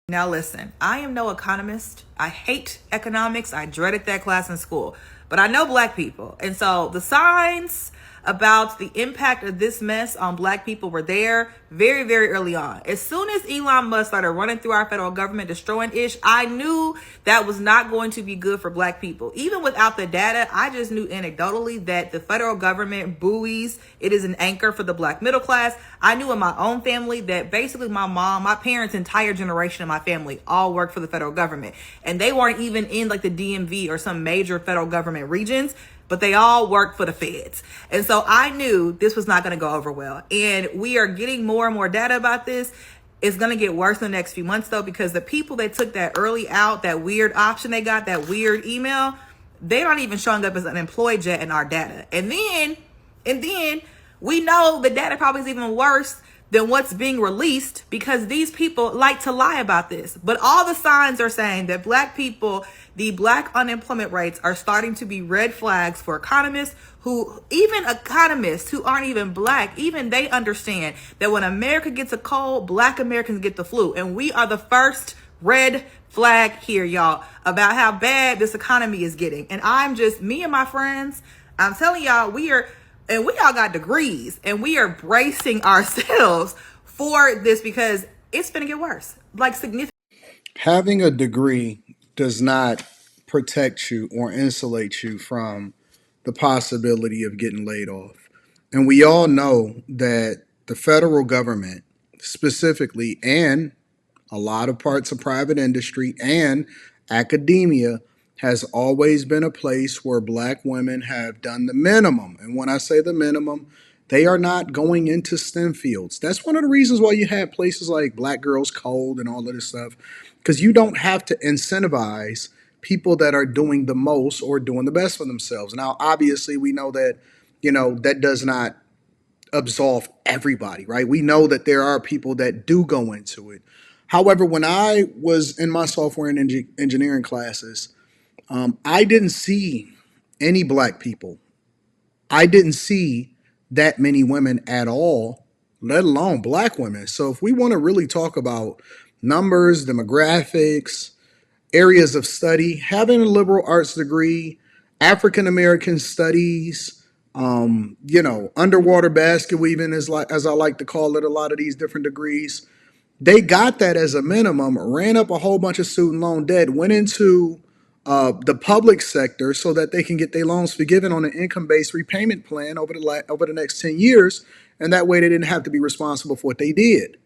Now, listen, I am no economist. I hate economics. I dreaded that class in school. But I know black people. And so the signs about the impact of this mess on black people were there very, very early on. As soon as Elon Musk started running through our federal government, destroying ish, I knew that was not going to be good for black people. Even without the data, I just knew anecdotally that the federal government buoys, it is an anchor for the black middle class. I knew in my own family that basically my mom, my parents' entire generation of my family all worked for the federal government. And they weren't even in like the DMV or some major federal government regions, but they all work for the feds. And so I knew this was not going to go over well. And we are getting more and more data about this. It's going to get worse in the next few months, though, because the people that took that early out, that weird option they got, that weird email, they're not even showing up as unemployed yet in our data. And then we know the data probably is even worse than what's being released because these people like to lie about this. But all the signs are saying that black people, the black unemployment rates are starting to be red flags for economists even economists who aren't even black, even they understand that when America gets a cold, black Americans get the flu. And we are the first red flag here, y'all, about how bad this economy is getting. And me and my friends, I'm telling y'all, we all got degrees and we are bracing ourselves for this because it's going to get worse, like significant. Having a degree does not protect you or insulate you from the possibility of getting laid off. And we all know that the federal government, specifically, and a lot of parts of private industry and academia, has always been a place where black women have done the minimum. And when I say the minimum, they are not going into STEM fields. That's one of the reasons why you have places like Black Girls Code and all of this stuff, because you don't have to incentivize people that are doing the most or doing the best for themselves. Now, obviously, we know that, that does not absolve everybody, right? We know that there are people that do go into it. However, when I was in my software and engineering classes, I didn't see any black people. I didn't see that many women at all, let alone black women. So if we want to really talk about numbers, demographics, areas of study, having a liberal arts degree, African American studies, underwater basket weaving is like, as I like to call it, a lot of these different degrees. They got that as a minimum, ran up a whole bunch of student loan debt, went into the public sector so that they can get their loans forgiven on an income-based repayment plan over the next 10 years, and that way they didn't have to be responsible for what they did.